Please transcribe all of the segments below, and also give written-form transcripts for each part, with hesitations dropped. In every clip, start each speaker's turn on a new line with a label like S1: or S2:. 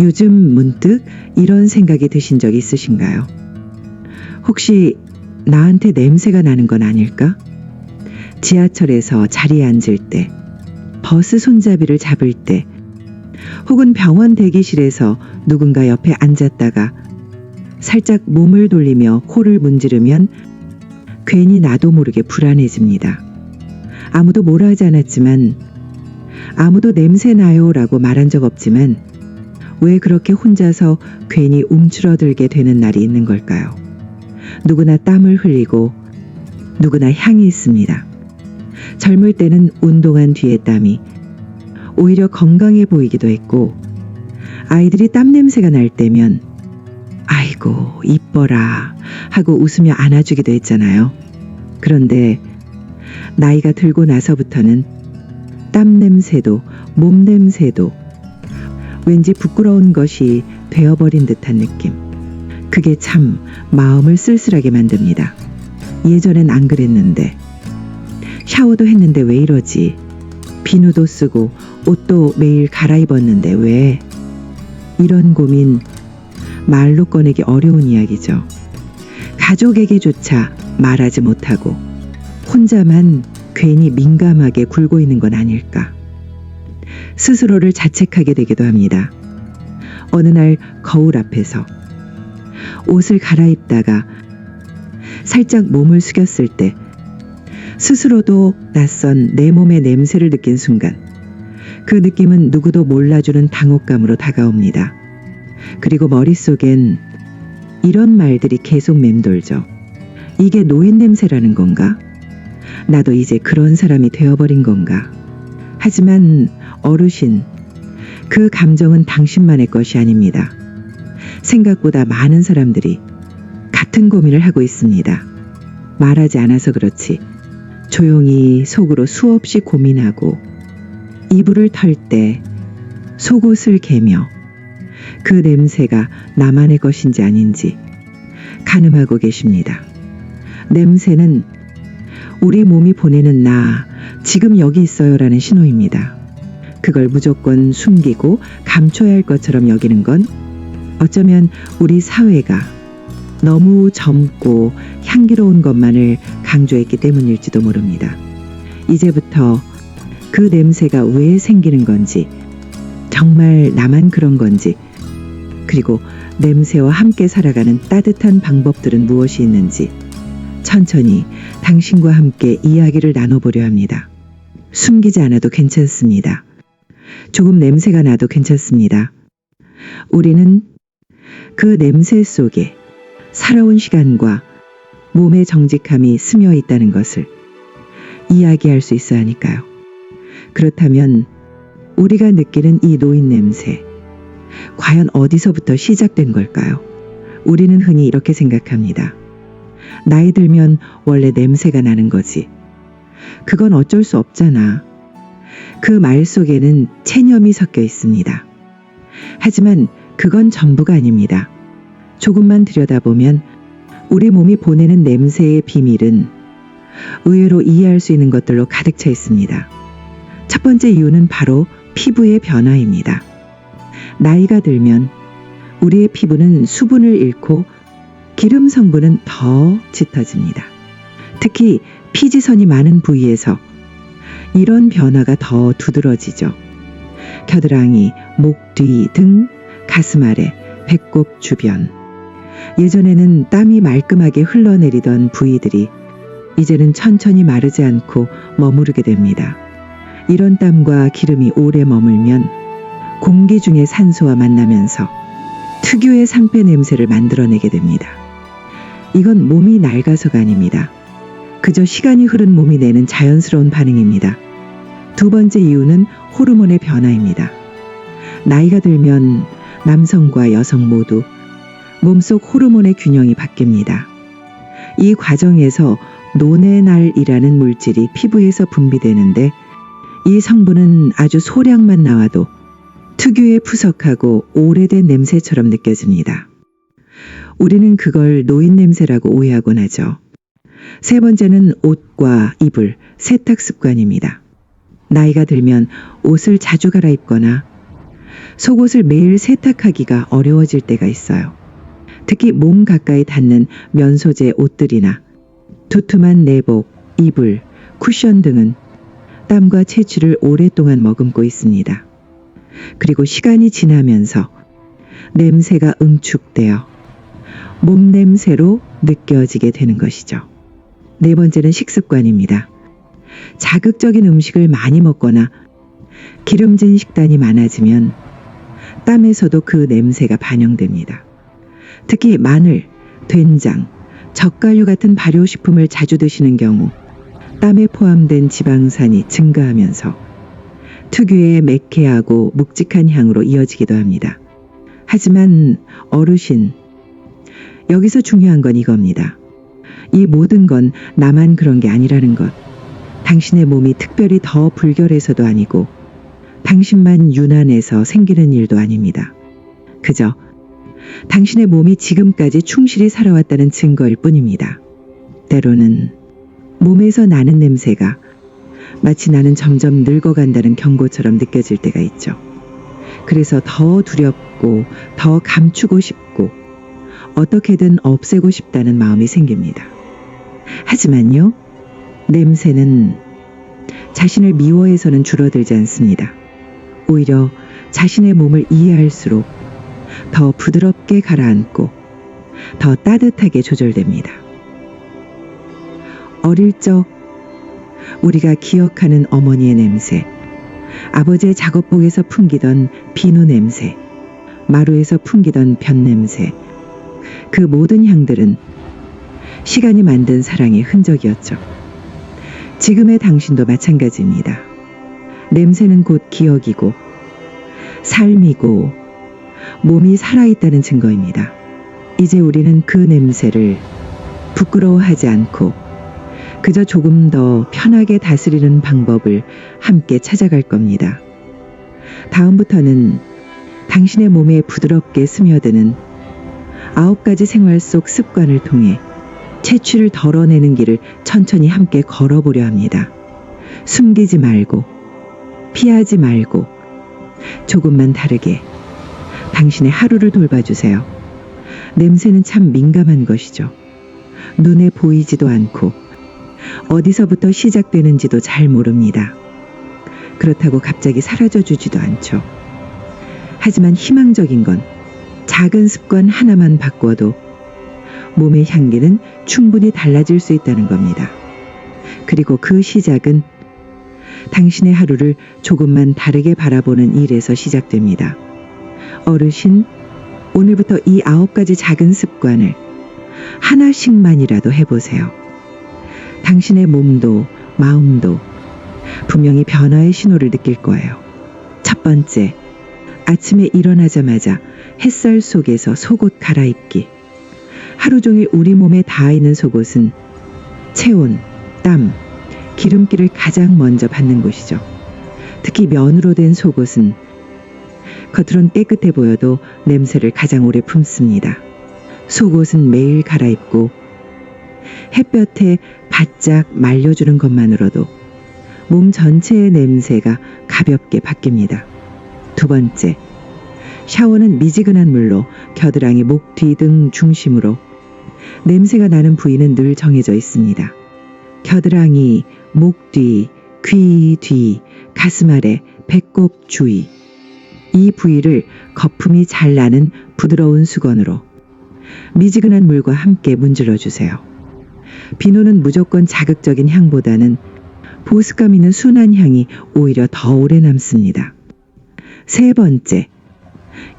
S1: 요즘 문득 이런 생각이 드신 적 있으신가요? 혹시 나한테 냄새가 나는 건 아닐까? 지하철에서 자리에 앉을 때, 버스 손잡이를 잡을 때, 혹은 병원 대기실에서 누군가 옆에 앉았다가 살짝 몸을 돌리며 코를 문지르면 괜히 나도 모르게 불안해집니다. 아무도 뭐라 하지 않았지만, 아무도 냄새 나요 라고 말한 적 없지만 왜 그렇게 혼자서 괜히 움츠러들게 되는 날이 있는 걸까요? 누구나 땀을 흘리고 누구나 향이 있습니다. 젊을 때는 운동한 뒤의 땀이 오히려 건강해 보이기도 했고, 아이들이 땀 냄새가 날 때면 아이고 이뻐라 하고 웃으며 안아주기도 했잖아요. 그런데 나이가 들고 나서부터는 땀 냄새도 몸 냄새도 왠지 부끄러운 것이 되어버린 듯한 느낌. 그게 참 마음을 쓸쓸하게 만듭니다. 예전엔 안 그랬는데, 샤워도 했는데 왜 이러지? 비누도 쓰고 옷도 매일 갈아입었는데 왜? 이런 고민 말로 꺼내기 어려운 이야기죠. 가족에게조차 말하지 못하고 혼자만 괜히 민감하게 굴고 있는 건 아닐까. 스스로를 자책하게 되기도 합니다. 어느 날 거울 앞에서 옷을 갈아입다가 살짝 몸을 숙였을 때 스스로도 낯선 내 몸의 냄새를 느낀 순간, 그 느낌은 누구도 몰라주는 당혹감으로 다가옵니다. 그리고 머릿속엔 이런 말들이 계속 맴돌죠. 이게 노인 냄새라는 건가? 나도 이제 그런 사람이 되어버린 건가? 하지만 어르신, 그 감정은 당신만의 것이 아닙니다. 생각보다 많은 사람들이 같은 고민을 하고 있습니다. 말하지 않아서 그렇지 조용히 속으로 수없이 고민하고 이불을 털 때 속옷을 개며 그 냄새가 나만의 것인지 아닌지 가늠하고 계십니다. 냄새는 우리 몸이 보내는 나, 지금 여기 있어요라는 신호입니다. 그걸 무조건 숨기고 감춰야 할 것처럼 여기는 건 어쩌면 우리 사회가 너무 젊고 향기로운 것만을 강조했기 때문일지도 모릅니다. 이제부터 그 냄새가 왜 생기는 건지, 정말 나만 그런 건지, 그리고 냄새와 함께 살아가는 따뜻한 방법들은 무엇이 있는지 천천히 당신과 함께 이야기를 나눠보려 합니다. 숨기지 않아도 괜찮습니다. 조금 냄새가 나도 괜찮습니다. 우리는 그 냄새 속에 살아온 시간과 몸의 정직함이 스며 있다는 것을 이야기할 수 있어야 하니까요. 그렇다면 우리가 느끼는 이 노인 냄새, 과연 어디서부터 시작된 걸까요? 우리는 흔히 이렇게 생각합니다. 나이 들면 원래 냄새가 나는 거지. 그건 어쩔 수 없잖아. 그 말 속에는 체념이 섞여 있습니다. 하지만 그건 전부가 아닙니다. 조금만 들여다보면 우리 몸이 보내는 냄새의 비밀은 의외로 이해할 수 있는 것들로 가득 차 있습니다. 첫 번째 이유는 바로 피부의 변화입니다. 나이가 들면 우리의 피부는 수분을 잃고 기름 성분은 더 짙어집니다. 특히 피지선이 많은 부위에서 이런 변화가 더 두드러지죠. 겨드랑이, 목 뒤, 등, 가슴 아래, 배꼽 주변. 예전에는 땀이 말끔하게 흘러내리던 부위들이 이제는 천천히 마르지 않고 머무르게 됩니다. 이런 땀과 기름이 오래 머물면 공기 중의 산소와 만나면서 특유의 상패 냄새를 만들어내게 됩니다. 이건 몸이 낡아서가 아닙니다. 그저 시간이 흐른 몸이 내는 자연스러운 반응입니다. 두 번째 이유는 호르몬의 변화입니다. 나이가 들면 남성과 여성 모두 몸속 호르몬의 균형이 바뀝니다. 이 과정에서 노네날이라는 물질이 피부에서 분비되는데, 이 성분은 아주 소량만 나와도 특유의 푸석하고 오래된 냄새처럼 느껴집니다. 우리는 그걸 노인 냄새라고 오해하곤 하죠. 세 번째는 옷과 이불, 세탁 습관입니다. 나이가 들면 옷을 자주 갈아입거나 속옷을 매일 세탁하기가 어려워질 때가 있어요. 특히 몸 가까이 닿는 면 소재 옷들이나 두툼한 내복, 이불, 쿠션 등은 땀과 채취를 오랫동안 머금고 있습니다. 그리고 시간이 지나면서 냄새가 응축되어 몸 냄새로 느껴지게 되는 것이죠. 네 번째는 식습관입니다. 자극적인 음식을 많이 먹거나 기름진 식단이 많아지면 땀에서도 그 냄새가 반영됩니다. 특히 마늘, 된장, 젓갈류 같은 발효식품을 자주 드시는 경우 땀에 포함된 지방산이 증가하면서 특유의 매캐하고 묵직한 향으로 이어지기도 합니다. 하지만 어르신, 여기서 중요한 건 이겁니다. 이 모든 건 나만 그런 게 아니라는 것. 당신의 몸이 특별히 더 불결해서도 아니고 당신만 유난해서 생기는 일도 아닙니다. 그저 당신의 몸이 지금까지 충실히 살아왔다는 증거일 뿐입니다. 때로는 몸에서 나는 냄새가 마치 나는 점점 늙어간다는 경고처럼 느껴질 때가 있죠. 그래서 더 두렵고 더 감추고 싶고 어떻게든 없애고 싶다는 마음이 생깁니다. 하지만요, 냄새는 자신을 미워해서는 줄어들지 않습니다. 오히려 자신의 몸을 이해할수록 더 부드럽게 가라앉고 더 따뜻하게 조절됩니다. 어릴 적 우리가 기억하는 어머니의 냄새, 아버지의 작업복에서 풍기던 비누 냄새, 마루에서 풍기던 변 냄새, 그 모든 향들은 시간이 만든 사랑의 흔적이었죠. 지금의 당신도 마찬가지입니다. 냄새는 곧 기억이고 삶이고 몸이 살아있다는 증거입니다. 이제 우리는 그 냄새를 부끄러워하지 않고 그저 조금 더 편하게 다스리는 방법을 함께 찾아갈 겁니다. 다음부터는 당신의 몸에 부드럽게 스며드는 9가지 생활 속 습관을 통해 채취를 덜어내는 길을 천천히 함께 걸어보려 합니다. 숨기지 말고, 피하지 말고, 조금만 다르게 당신의 하루를 돌봐주세요. 냄새는 참 민감한 것이죠. 눈에 보이지도 않고 어디서부터 시작되는지도 잘 모릅니다. 그렇다고 갑자기 사라져주지도 않죠. 하지만 희망적인 건 작은 습관 하나만 바꿔도 몸의 향기는 충분히 달라질 수 있다는 겁니다. 그리고 그 시작은 당신의 하루를 조금만 다르게 바라보는 일에서 시작됩니다. 어르신, 오늘부터 이 9가지 작은 습관을 하나씩만이라도 해보세요. 당신의 몸도 마음도 분명히 변화의 신호를 느낄 거예요. 첫 번째, 아침에 일어나자마자 햇살 속에서 속옷 갈아입기. 하루 종일 우리 몸에 닿아 있는 속옷은 체온, 땀, 기름기를 가장 먼저 받는 곳이죠. 특히 면으로 된 속옷은 겉으론 깨끗해 보여도 냄새를 가장 오래 품습니다. 속옷은 매일 갈아입고 햇볕에 바짝 말려주는 것만으로도 몸 전체의 냄새가 가볍게 바뀝니다. 두 번째, 샤워는 미지근한 물로 겨드랑이, 목 뒤 등 중심으로 냄새가 나는 부위는 늘 정해져 있습니다. 겨드랑이, 목 뒤, 귀 뒤, 가슴 아래, 배꼽 주위. 이 부위를 거품이 잘 나는 부드러운 수건으로 미지근한 물과 함께 문질러 주세요. 비누는 무조건 자극적인 향보다는 보습감 있는 순한 향이 오히려 더 오래 남습니다. 세 번째,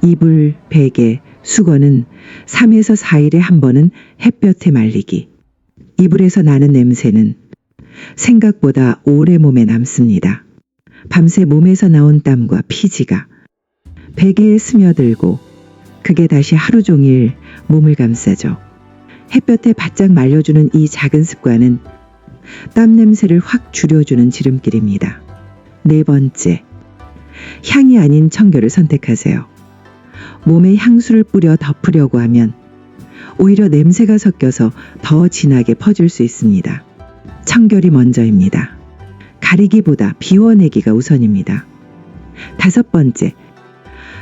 S1: 이불, 베개, 수건은 3에서 4일에 한 번은 햇볕에 말리기. 이불에서 나는 냄새는 생각보다 오래 몸에 남습니다. 밤새 몸에서 나온 땀과 피지가 베개에 스며들고 그게 다시 하루 종일 몸을 감싸죠. 햇볕에 바짝 말려주는 이 작은 습관은 땀 냄새를 확 줄여주는 지름길입니다. 네 번째, 향이 아닌 청결을 선택하세요. 몸에 향수를 뿌려 덮으려고 하면 오히려 냄새가 섞여서 더 진하게 퍼질 수 있습니다. 청결이 먼저입니다. 가리기보다 비워내기가 우선입니다. 다섯 번째,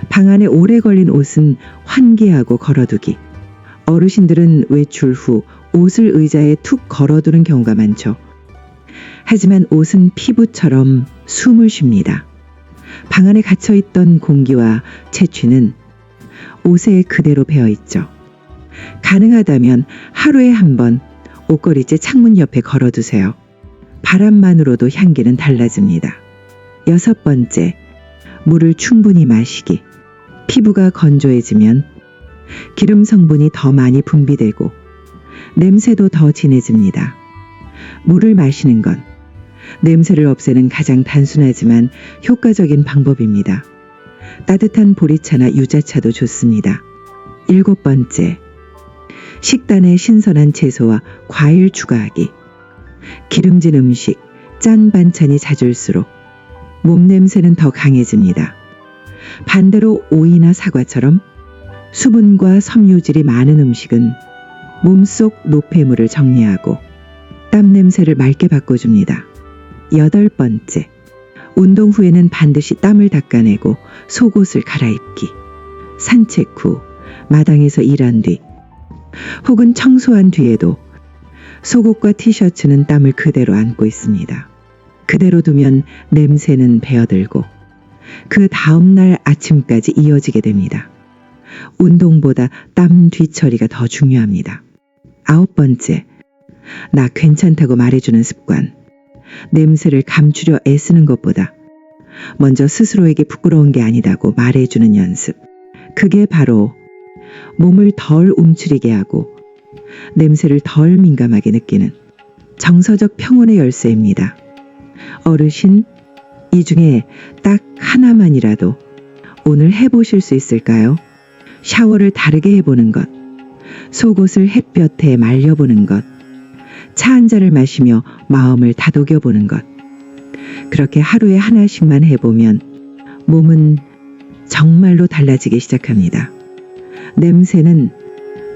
S1: 방 안에 오래 걸린 옷은 환기하고 걸어두기. 어르신들은 외출 후 옷을 의자에 툭 걸어두는 경우가 많죠. 하지만 옷은 피부처럼 숨을 쉽니다. 방 안에 갇혀있던 공기와 채취는 옷에 그대로 배어있죠. 가능하다면 하루에 한 번 옷걸이째 창문 옆에 걸어두세요. 바람만으로도 향기는 달라집니다. 6번째, 물을 충분히 마시기. 피부가 건조해지면 기름 성분이 더 많이 분비되고 냄새도 더 진해집니다. 물을 마시는 건 냄새를 없애는 가장 단순하지만 효과적인 방법입니다. 따뜻한 보리차나 유자차도 좋습니다. 7번째, 식단에 신선한 채소와 과일 추가하기. 기름진 음식, 짠 반찬이 잦을수록 몸 냄새는 더 강해집니다. 반대로 오이나 사과처럼 수분과 섬유질이 많은 음식은 몸속 노폐물을 정리하고 땀 냄새를 맑게 바꿔줍니다. 8번째, 운동 후에는 반드시 땀을 닦아내고 속옷을 갈아입기. 산책 후, 마당에서 일한 뒤, 혹은 청소한 뒤에도 속옷과 티셔츠는 땀을 그대로 안고 있습니다. 그대로 두면 냄새는 배어들고 그 다음날 아침까지 이어지게 됩니다. 운동보다 땀 뒤처리가 더 중요합니다. 9번째, 나 괜찮다고 말해주는 습관. 냄새를 감추려 애쓰는 것보다 먼저 스스로에게 부끄러운 게 아니다고 말해주는 연습. 그게 바로 몸을 덜 움츠리게 하고 냄새를 덜 민감하게 느끼는 정서적 평온의 열쇠입니다. 어르신, 이 중에 딱 하나만이라도 오늘 해보실 수 있을까요? 샤워를 다르게 해보는 것, 속옷을 햇볕에 말려보는 것, 차 한 잔을 마시며 마음을 다독여보는 것. 그렇게 하루에 하나씩만 해보면 몸은 정말로 달라지기 시작합니다. 냄새는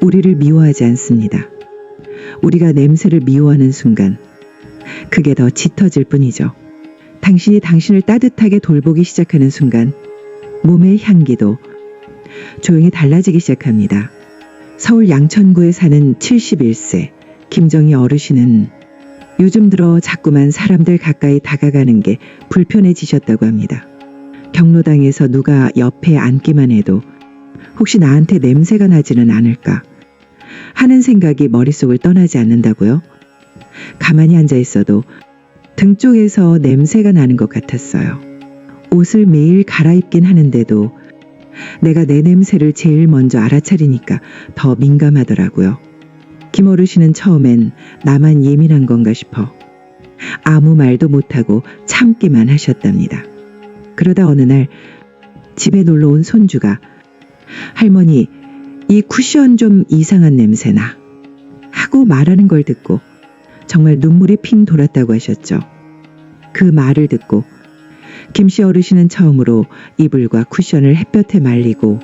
S1: 우리를 미워하지 않습니다. 우리가 냄새를 미워하는 순간 그게 더 짙어질 뿐이죠. 당신이 당신을 따뜻하게 돌보기 시작하는 순간 몸의 향기도 조용히 달라지기 시작합니다. 서울 양천구에 사는 71세 김정희 어르신은 요즘 들어 자꾸만 사람들 가까이 다가가는 게 불편해지셨다고 합니다. 경로당에서 누가 옆에 앉기만 해도 혹시 나한테 냄새가 나지는 않을까 하는 생각이 머릿속을 떠나지 않는다고요? 가만히 앉아 있어도 등 쪽에서 냄새가 나는 것 같았어요. 옷을 매일 갈아입긴 하는데도 내가 내 냄새를 제일 먼저 알아차리니까 더 민감하더라고요. 김 어르신은 처음엔 나만 예민한 건가 싶어 아무 말도 못하고 참기만 하셨답니다. 그러다 어느 날 집에 놀러 온 손주가 할머니, 이 쿠션 좀 이상한 냄새나 하고 말하는 걸 듣고 정말 눈물이 핑 돌았다고 하셨죠. 그 말을 듣고 김씨 어르신은 처음으로 이불과 쿠션을 햇볕에 말리고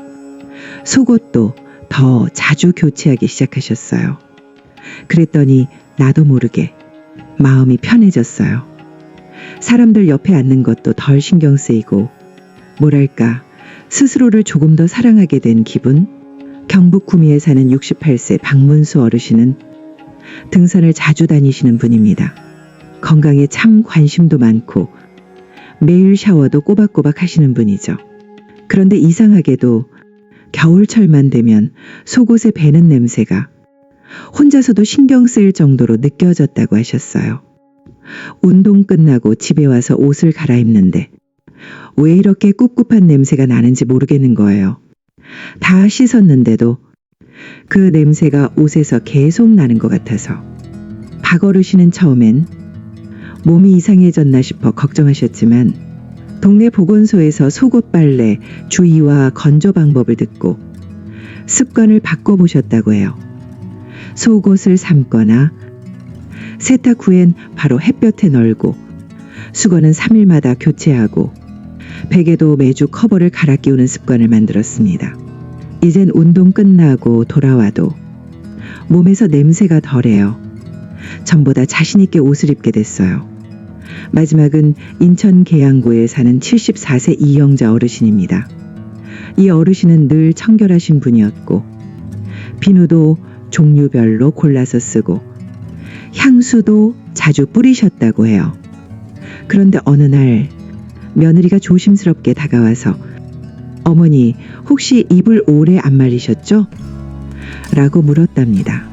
S1: 속옷도 더 자주 교체하기 시작하셨어요. 그랬더니 나도 모르게 마음이 편해졌어요. 사람들 옆에 앉는 것도 덜 신경 쓰이고 뭐랄까 스스로를 조금 더 사랑하게 된 기분? 경북 구미에 사는 68세 박문수 어르신은 등산을 자주 다니시는 분입니다. 건강에 참 관심도 많고 매일 샤워도 꼬박꼬박 하시는 분이죠. 그런데 이상하게도 겨울철만 되면 속옷에 배는 냄새가 혼자서도 신경 쓰일 정도로 느껴졌다고 하셨어요. 운동 끝나고 집에 와서 옷을 갈아입는데 왜 이렇게 꿉꿉한 냄새가 나는지 모르겠는 거예요. 다 씻었는데도 그 냄새가 옷에서 계속 나는 것 같아서 박 어르신은 처음엔 몸이 이상해졌나 싶어 걱정하셨지만 동네 보건소에서 속옷 빨래 주의와 건조 방법을 듣고 습관을 바꿔보셨다고 해요. 속옷을 삶거나 세탁 후엔 바로 햇볕에 널고 수건은 3일마다 교체하고 베개도 매주 커버를 갈아 끼우는 습관을 만들었습니다. 이젠 운동 끝나고 돌아와도 몸에서 냄새가 덜해요. 전보다 자신 있게 옷을 입게 됐어요. 마지막은 인천 계양구에 사는 74세 이영자 어르신입니다. 이 어르신은 늘 청결하신 분이었고 비누도 종류별로 골라서 쓰고 향수도 자주 뿌리셨다고 해요. 그런데 어느 날 며느리가 조심스럽게 다가와서 어머니 혹시 이불 오래 안 말리셨죠? 라고 물었답니다.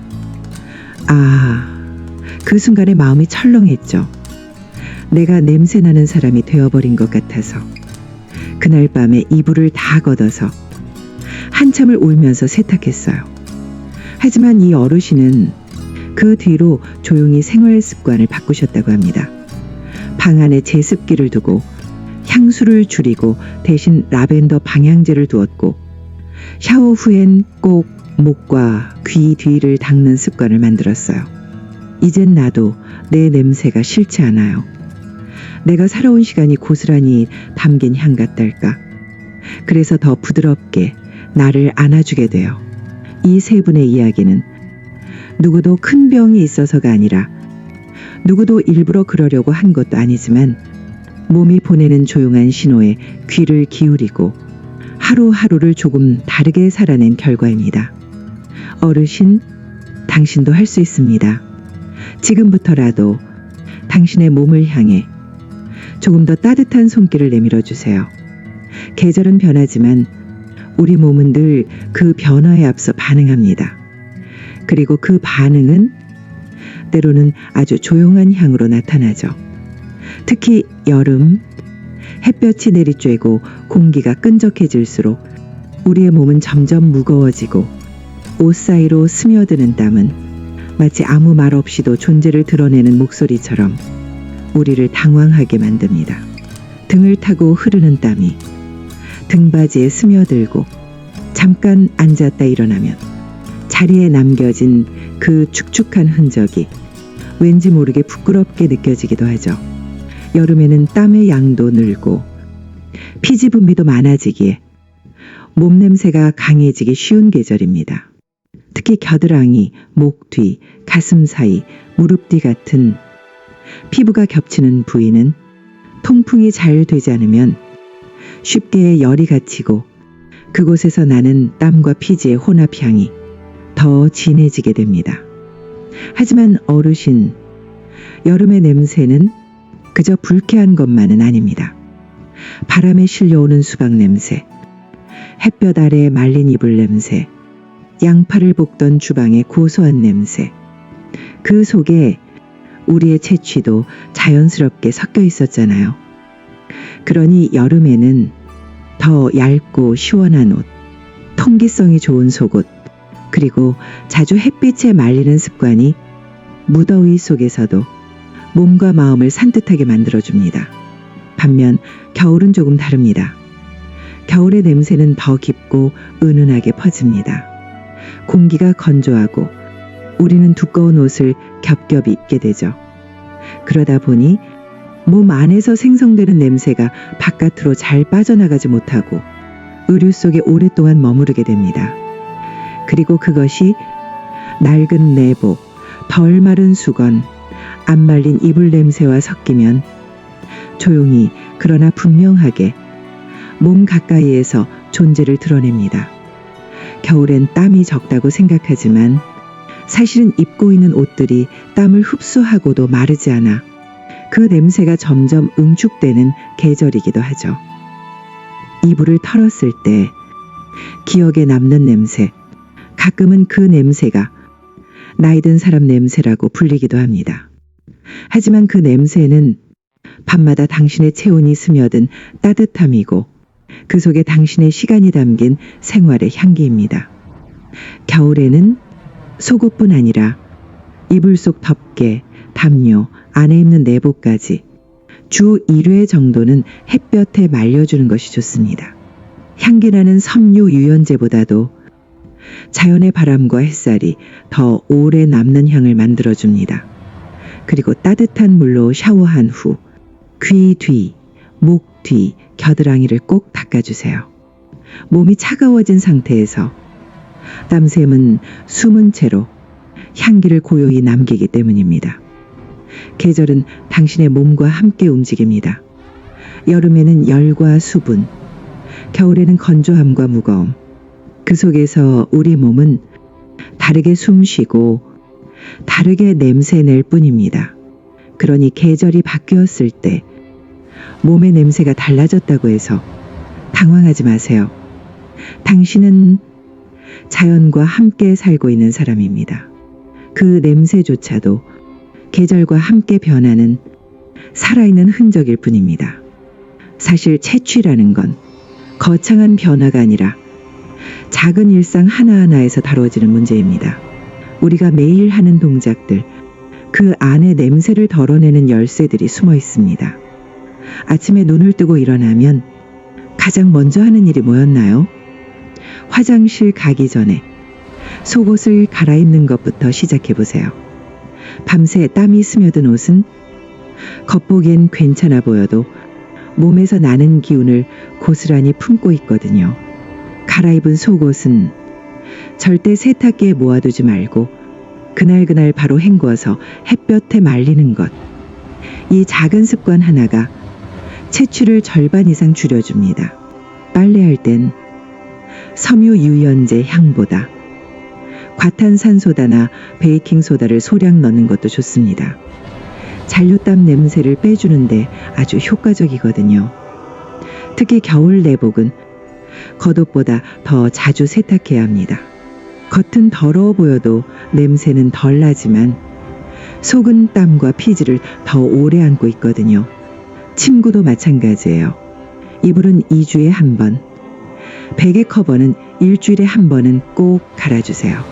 S1: 그 순간에 마음이 철렁했죠. 내가 냄새나는 사람이 되어버린 것 같아서 그날 밤에 이불을 다 걷어서 한참을 울면서 세탁했어요. 하지만 이 어르신은 그 뒤로 조용히 생활 습관을 바꾸셨다고 합니다. 방 안에 제습기를 두고 향수를 줄이고 대신 라벤더 방향제를 두었고 샤워 후엔 꼭 목과 귀 뒤를 닦는 습관을 만들었어요. 이젠 나도 내 냄새가 싫지 않아요. 내가 살아온 시간이 고스란히 담긴 향 같달까. 그래서 더 부드럽게 나를 안아주게 돼요. 이 세 분의 이야기는 누구도 큰 병이 있어서가 아니라 누구도 일부러 그러려고 한 것도 아니지만 몸이 보내는 조용한 신호에 귀를 기울이고 하루하루를 조금 다르게 살아낸 결과입니다. 어르신, 당신도 할 수 있습니다. 지금부터라도 당신의 몸을 향해 조금 더 따뜻한 손길을 내밀어 주세요. 계절은 변하지만 우리 몸은 늘 그 변화에 앞서 반응합니다. 그리고 그 반응은 때로는 아주 조용한 향으로 나타나죠. 특히 여름, 햇볕이 내리쬐고 공기가 끈적해질수록 우리의 몸은 점점 무거워지고 옷 사이로 스며드는 땀은 마치 아무 말 없이도 존재를 드러내는 목소리처럼 우리를 당황하게 만듭니다. 등을 타고 흐르는 땀이 등바지에 스며들고 잠깐 앉았다 일어나면 자리에 남겨진 그 축축한 흔적이 왠지 모르게 부끄럽게 느껴지기도 하죠. 여름에는 땀의 양도 늘고 피지 분비도 많아지기에 몸 냄새가 강해지기 쉬운 계절입니다. 특히 겨드랑이, 목 뒤, 가슴 사이, 무릎 뒤 같은 피부가 겹치는 부위는 통풍이 잘 되지 않으면 쉽게 열이 갇히고 그곳에서 나는 땀과 피지의 혼합향이 더 진해지게 됩니다. 하지만 어르신, 여름의 냄새는 그저 불쾌한 것만은 아닙니다. 바람에 실려오는 수박 냄새, 햇볕 아래 말린 이불 냄새, 양파를 볶던 주방의 고소한 냄새, 그 속에 우리의 채취도 자연스럽게 섞여 있었잖아요. 그러니 여름에는 더 얇고 시원한 옷, 통기성이 좋은 속옷, 그리고 자주 햇빛에 말리는 습관이 무더위 속에서도 몸과 마음을 산뜻하게 만들어줍니다. 반면 겨울은 조금 다릅니다. 겨울의 냄새는 더 깊고 은은하게 퍼집니다. 공기가 건조하고 우리는 두꺼운 옷을 겹겹이 입게 되죠. 그러다 보니 몸 안에서 생성되는 냄새가 바깥으로 잘 빠져나가지 못하고 의류 속에 오랫동안 머무르게 됩니다. 그리고 그것이 낡은 내복, 덜 마른 수건, 안 말린 이불 냄새와 섞이면 조용히 그러나 분명하게 몸 가까이에서 존재를 드러냅니다. 겨울엔 땀이 적다고 생각하지만 사실은 입고 있는 옷들이 땀을 흡수하고도 마르지 않아 그 냄새가 점점 응축되는 계절이기도 하죠. 이불을 털었을 때 기억에 남는 냄새, 가끔은 그 냄새가 나이 든 사람 냄새라고 불리기도 합니다. 하지만 그 냄새는 밤마다 당신의 체온이 스며든 따뜻함이고 그 속에 당신의 시간이 담긴 생활의 향기입니다. 겨울에는 속옷뿐 아니라 이불 속 덮개, 담요, 안에 입는 내복까지 주 1회 정도는 햇볕에 말려주는 것이 좋습니다. 향기나는 섬유 유연제보다도 자연의 바람과 햇살이 더 오래 남는 향을 만들어줍니다. 그리고 따뜻한 물로 샤워한 후 귀 뒤, 목 뒤, 겨드랑이를 꼭 닦아주세요. 몸이 차가워진 상태에서 땀샘은 숨은 채로 향기를 고요히 남기기 때문입니다. 계절은 당신의 몸과 함께 움직입니다. 여름에는 열과 수분, 겨울에는 건조함과 무거움, 그 속에서 우리 몸은 다르게 숨쉬고 다르게 냄새 낼 뿐입니다. 그러니 계절이 바뀌었을 때 몸의 냄새가 달라졌다고 해서 당황하지 마세요. 당신은 자연과 함께 살고 있는 사람입니다. 그 냄새조차도 계절과 함께 변하는 살아있는 흔적일 뿐입니다. 사실 채취라는 건 거창한 변화가 아니라 작은 일상 하나하나에서 다뤄지는 문제입니다. 우리가 매일 하는 동작들, 그 안에 냄새를 덜어내는 열쇠들이 숨어 있습니다. 아침에 눈을 뜨고 일어나면 가장 먼저 하는 일이 뭐였나요? 화장실 가기 전에 속옷을 갈아입는 것부터 시작해 보세요. 밤새 땀이 스며든 옷은 겉보기엔 괜찮아 보여도 몸에서 나는 기운을 고스란히 품고 있거든요. 갈아입은 속옷은 절대 세탁기에 모아두지 말고 그날그날 바로 헹궈서 햇볕에 말리는 것. 이 작은 습관 하나가 채취를 절반 이상 줄여줍니다. 빨래할 땐 섬유 유연제 향보다 과탄산소다나 베이킹소다를 소량 넣는 것도 좋습니다. 잔류땀 냄새를 빼주는데 아주 효과적이거든요. 특히 겨울 내복은 겉옷보다 더 자주 세탁해야 합니다. 겉은 더러워 보여도 냄새는 덜 나지만 속은 땀과 피지를 더 오래 안고 있거든요. 침구도 마찬가지예요. 이불은 2주에 한 번, 베개 커버는 일주일에 한 번은 꼭 갈아주세요.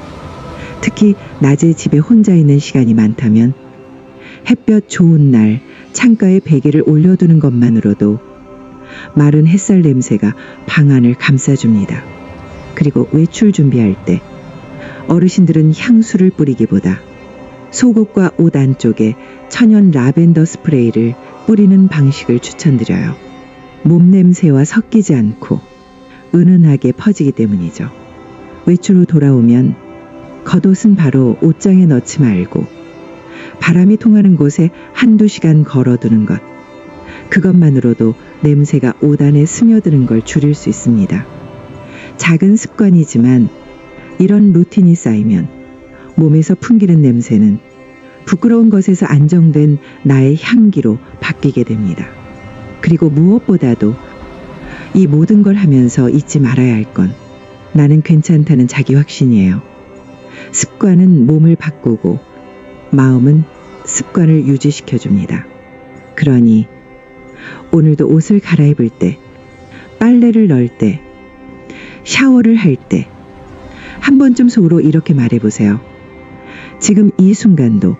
S1: 특히 낮에 집에 혼자 있는 시간이 많다면 햇볕 좋은 날 창가에 베개를 올려두는 것만으로도 마른 햇살 냄새가 방 안을 감싸줍니다. 그리고 외출 준비할 때 어르신들은 향수를 뿌리기보다 속옷과 옷 안쪽에 천연 라벤더 스프레이를 뿌리는 방식을 추천드려요. 몸 냄새와 섞이지 않고 은은하게 퍼지기 때문이죠. 외출 후 돌아오면 겉옷은 바로 옷장에 넣지 말고 바람이 통하는 곳에 한두 시간 걸어두는 것. 그것만으로도 냄새가 옷 안에 스며드는 걸 줄일 수 있습니다. 작은 습관이지만 이런 루틴이 쌓이면 몸에서 풍기는 냄새는 부끄러운 것에서 안정된 나의 향기로 바뀌게 됩니다. 그리고 무엇보다도 이 모든 걸 하면서 잊지 말아야 할 건 나는 괜찮다는 자기 확신이에요. 습관은 몸을 바꾸고 마음은 습관을 유지시켜줍니다. 그러니 오늘도 옷을 갈아입을 때, 빨래를 넣을 때, 샤워를 할 때 한 번쯤 속으로 이렇게 말해보세요. 지금 이 순간도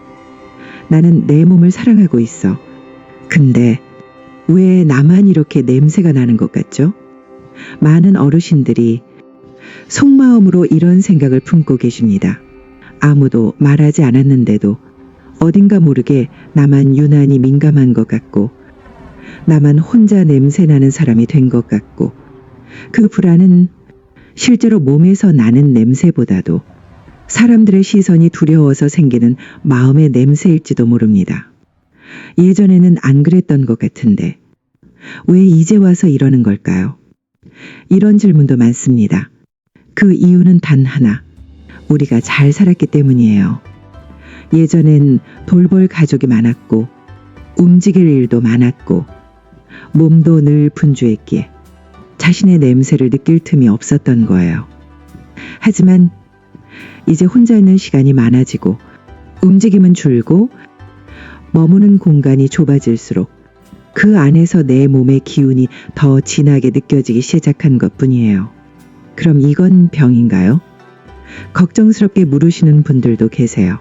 S1: 나는 내 몸을 사랑하고 있어. 근데 왜 나만 이렇게 냄새가 나는 것 같죠? 많은 어르신들이 속마음으로 이런 생각을 품고 계십니다. 아무도 말하지 않았는데도 어딘가 모르게 나만 유난히 민감한 것 같고 나만 혼자 냄새나는 사람이 된 것 같고 그 불안은 실제로 몸에서 나는 냄새보다도 사람들의 시선이 두려워서 생기는 마음의 냄새일지도 모릅니다. 예전에는 안 그랬던 것 같은데 왜 이제 와서 이러는 걸까요? 이런 질문도 많습니다. 그 이유는 단 하나, 우리가 잘 살았기 때문이에요. 예전엔 돌볼 가족이 많았고 움직일 일도 많았고 몸도 늘 분주했기에 자신의 냄새를 느낄 틈이 없었던 거예요. 하지만 이제 혼자 있는 시간이 많아지고 움직임은 줄고 머무는 공간이 좁아질수록 그 안에서 내 몸의 기운이 더 진하게 느껴지기 시작한 것뿐이에요. 그럼 이건 병인가요? 걱정스럽게 물으시는 분들도 계세요.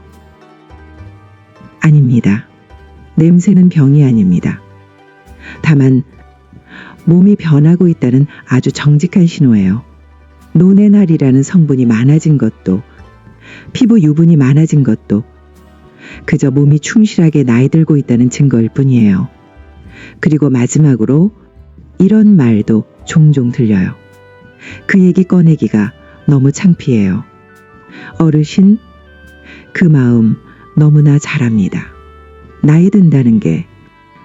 S1: 아닙니다. 냄새는 병이 아닙니다. 다만 몸이 변하고 있다는 아주 정직한 신호예요. 노네날이라는 성분이 많아진 것도 피부 유분이 많아진 것도 그저 몸이 충실하게 나이 들고 있다는 증거일 뿐이에요. 그리고 마지막으로 이런 말도 종종 들려요. 그 얘기 꺼내기가 너무 창피해요. 어르신, 그 마음 너무나 잘합니다. 나이 든다는 게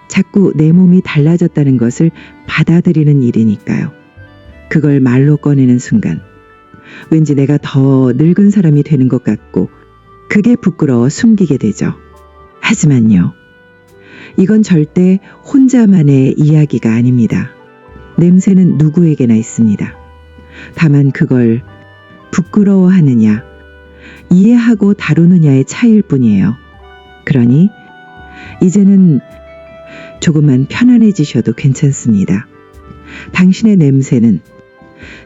S1: 자꾸 내 몸이 달라졌다는 것을 받아들이는 일이니까요. 그걸 말로 꺼내는 순간 왠지 내가 더 늙은 사람이 되는 것 같고 그게 부끄러워 숨기게 되죠. 하지만요. 이건 절대 혼자만의 이야기가 아닙니다. 냄새는 누구에게나 있습니다. 다만 그걸 부끄러워하느냐, 이해하고 다루느냐의 차이일 뿐이에요. 그러니 이제는 조금만 편안해지셔도 괜찮습니다. 당신의 냄새는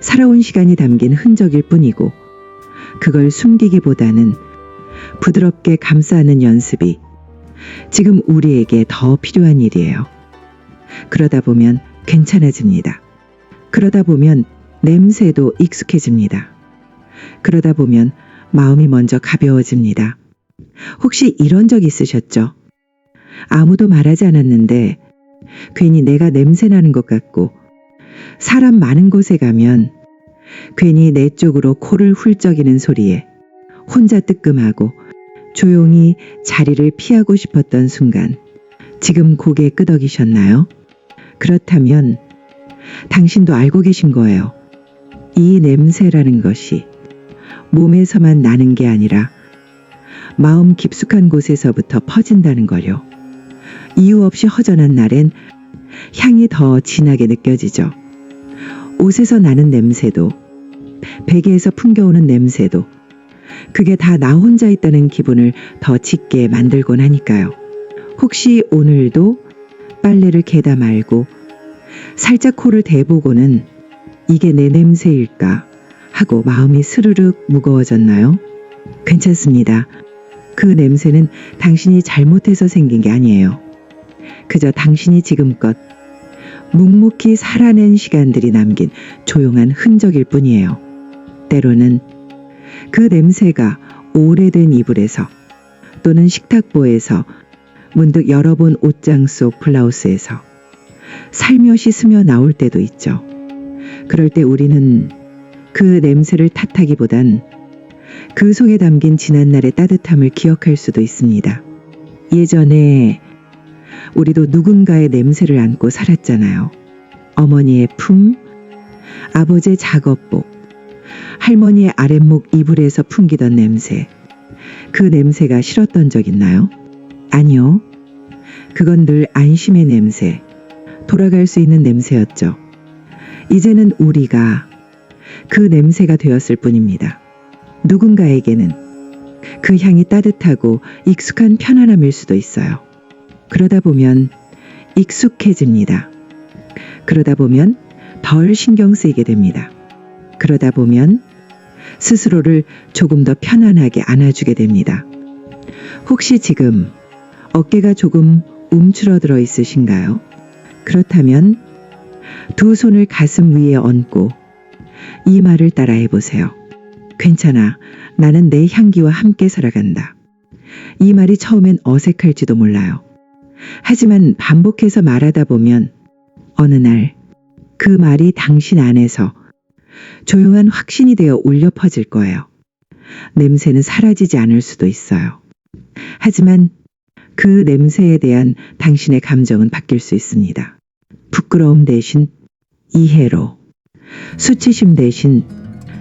S1: 살아온 시간이 담긴 흔적일 뿐이고 그걸 숨기기보다는 부드럽게 감싸는 연습이 지금 우리에게 더 필요한 일이에요. 그러다 보면 괜찮아집니다. 그러다 보면 냄새도 익숙해집니다. 그러다 보면 마음이 먼저 가벼워집니다. 혹시 이런 적 있으셨죠? 아무도 말하지 않았는데 괜히 내가 냄새 나는 것 같고 사람 많은 곳에 가면 괜히 내 쪽으로 코를 훌쩍이는 소리에 혼자 뜨끔하고 조용히 자리를 피하고 싶었던 순간 지금 고개 끄덕이셨나요? 그렇다면 당신도 알고 계신 거예요. 이 냄새라는 것이 몸에서만 나는 게 아니라 마음 깊숙한 곳에서부터 퍼진다는 걸요. 이유 없이 허전한 날엔 향이 더 진하게 느껴지죠. 옷에서 나는 냄새도 베개에서 풍겨오는 냄새도 그게 다 나 혼자 있다는 기분을 더 짙게 만들곤 하니까요. 혹시 오늘도 빨래를 개다 말고 살짝 코를 대보고는 이게 내 냄새일까 하고 마음이 스르륵 무거워졌나요? 괜찮습니다. 그 냄새는 당신이 잘못해서 생긴 게 아니에요. 그저 당신이 지금껏 묵묵히 살아낸 시간들이 남긴 조용한 흔적일 뿐이에요. 때로는 그 냄새가 오래된 이불에서 또는 식탁보에서 문득 열어본 옷장 속 블라우스에서 살며시 스며 나올 때도 있죠. 그럴 때 우리는 그 냄새를 탓하기보단 그 속에 담긴 지난날의 따뜻함을 기억할 수도 있습니다. 예전에 우리도 누군가의 냄새를 안고 살았잖아요. 어머니의 품, 아버지의 작업복, 할머니의 아랫목 이불에서 풍기던 냄새. 그 냄새가 싫었던 적 있나요? 아니요. 그건 늘 안심의 냄새, 돌아갈 수 있는 냄새였죠. 이제는 우리가 그 냄새가 되었을 뿐입니다. 누군가에게는 그 향이 따뜻하고 익숙한 편안함일 수도 있어요. 그러다 보면 익숙해집니다. 그러다 보면 덜 신경 쓰이게 됩니다. 그러다 보면 스스로를 조금 더 편안하게 안아주게 됩니다. 혹시 지금 어깨가 조금 움츠러들어 있으신가요? 그렇다면 두 손을 가슴 위에 얹고 이 말을 따라 해보세요. 괜찮아. 나는 내 향기와 함께 살아간다. 이 말이 처음엔 어색할지도 몰라요. 하지만 반복해서 말하다 보면 어느 날 그 말이 당신 안에서 조용한 확신이 되어 울려 퍼질 거예요. 냄새는 사라지지 않을 수도 있어요. 하지만 그 냄새에 대한 당신의 감정은 바뀔 수 있습니다. 부끄러움 대신 이해로, 수치심 대신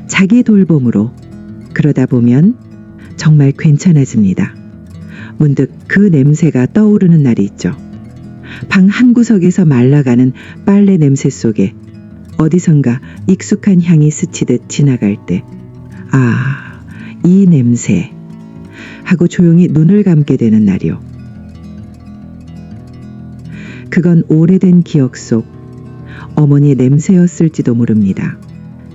S1: 자기 돌봄으로. 그러다 보면 정말 괜찮아집니다. 문득 그 냄새가 떠오르는 날이 있죠. 방 한구석에서 말라가는 빨래 냄새 속에 어디선가 익숙한 향이 스치듯 지나갈 때, 아, 이 냄새 하고 조용히 눈을 감게 되는 날이요. 그건 오래된 기억 속 어머니의 냄새였을지도 모릅니다.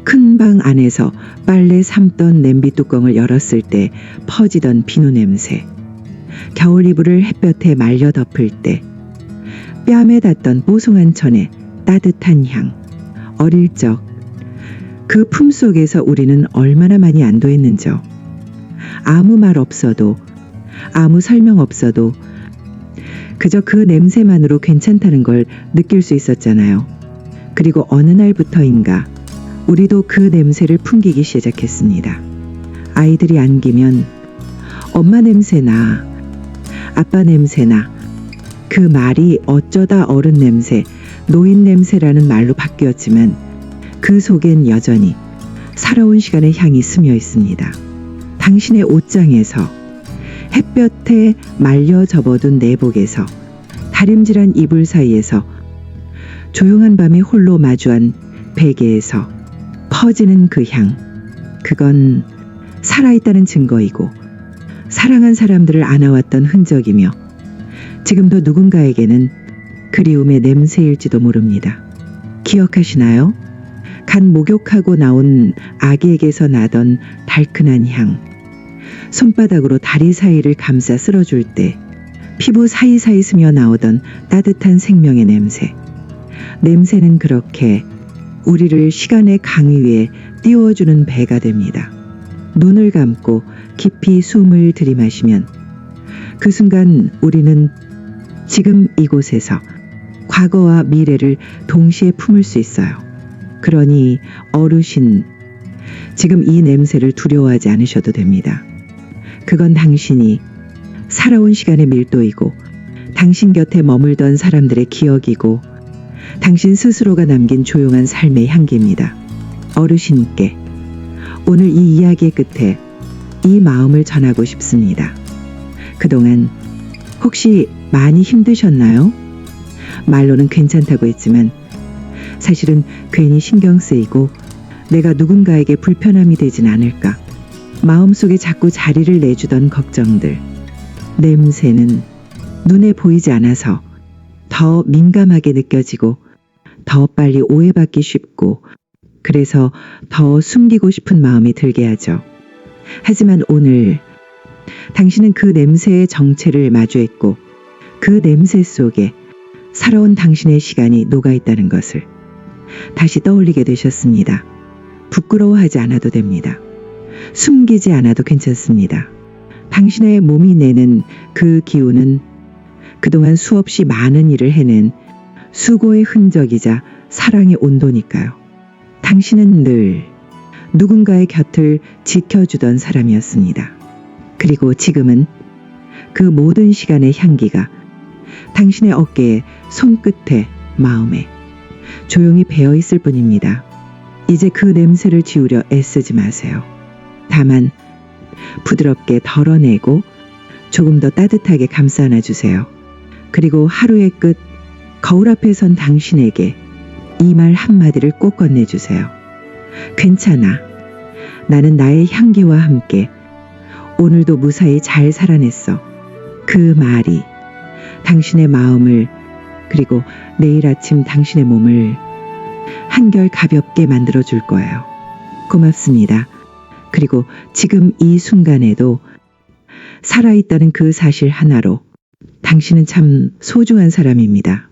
S1: 큰 방 안에서 빨래 삶던 냄비 뚜껑을 열었을 때 퍼지던 비누 냄새, 겨울 이불을 햇볕에 말려 덮을 때 뺨에 닿던 뽀송한 천의 따뜻한 향. 어릴 적 그 품 속에서 우리는 얼마나 많이 안도했는지요. 아무 말 없어도, 아무 설명 없어도 그저 그 냄새만으로 괜찮다는 걸 느낄 수 있었잖아요. 그리고 어느 날부터인가 우리도 그 냄새를 풍기기 시작했습니다. 아이들이 안기면 엄마 냄새나, 아빠 냄새나, 그 말이 어쩌다 어른 냄새, 노인 냄새라는 말로 바뀌었지만 그 속엔 여전히 살아온 시간의 향이 스며 있습니다. 당신의 옷장에서, 햇볕에 말려 접어둔 내복에서, 다림질한 이불 사이에서, 조용한 밤에 홀로 마주한 베개에서 퍼지는 그 향. 그건 살아있다는 증거이고 사랑한 사람들을 안아왔던 흔적이며 지금도 누군가에게는 그리움의 냄새일지도 모릅니다. 기억하시나요? 간 목욕하고 나온 아기에게서 나던 달큰한 향. 손바닥으로 다리 사이를 감싸 쓸어줄 때 피부 사이사이 스며 나오던 따뜻한 생명의 냄새. 냄새는 그렇게 우리를 시간의 강의 위에 띄워주는 배가 됩니다. 눈을 감고 깊이 숨을 들이마시면 그 순간 우리는 지금 이곳에서 과거와 미래를 동시에 품을 수 있어요. 그러니 어르신, 지금 이 냄새를 두려워하지 않으셔도 됩니다. 그건 당신이 살아온 시간의 밀도이고 당신 곁에 머물던 사람들의 기억이고 당신 스스로가 남긴 조용한 삶의 향기입니다. 어르신께 오늘 이 이야기의 끝에 이 마음을 전하고 싶습니다. 그동안 혹시 많이 힘드셨나요? 말로는 괜찮다고 했지만 사실은 괜히 신경 쓰이고 내가 누군가에게 불편함이 되진 않을까. 마음속에 자꾸 자리를 내주던 걱정들. 냄새는 눈에 보이지 않아서 더 민감하게 느껴지고 더 빨리 오해받기 쉽고 그래서 더 숨기고 싶은 마음이 들게 하죠. 하지만 오늘 당신은 그 냄새의 정체를 마주했고 그 냄새 속에 살아온 당신의 시간이 녹아있다는 것을 다시 떠올리게 되셨습니다. 부끄러워하지 않아도 됩니다. 숨기지 않아도 괜찮습니다. 당신의 몸이 내는 그 기운은 그동안 수없이 많은 일을 해낸 수고의 흔적이자 사랑의 온도니까요. 당신은 늘 누군가의 곁을 지켜주던 사람이었습니다. 그리고 지금은 그 모든 시간의 향기가 당신의 어깨에, 손끝에, 마음에 조용히 배어있을 뿐입니다. 이제 그 냄새를 지우려 애쓰지 마세요. 다만 부드럽게 덜어내고 조금 더 따뜻하게 감싸 안아주세요. 그리고 하루의 끝 거울 앞에 선 당신에게 이 말 한마디를 꼭 건네주세요. 괜찮아. 나는 나의 향기와 함께 오늘도 무사히 잘 살아냈어. 그 말이 당신의 마음을 그리고 내일 아침 당신의 몸을 한결 가볍게 만들어줄 거예요. 고맙습니다. 그리고 지금 이 순간에도 살아있다는 그 사실 하나로 당신은 참 소중한 사람입니다.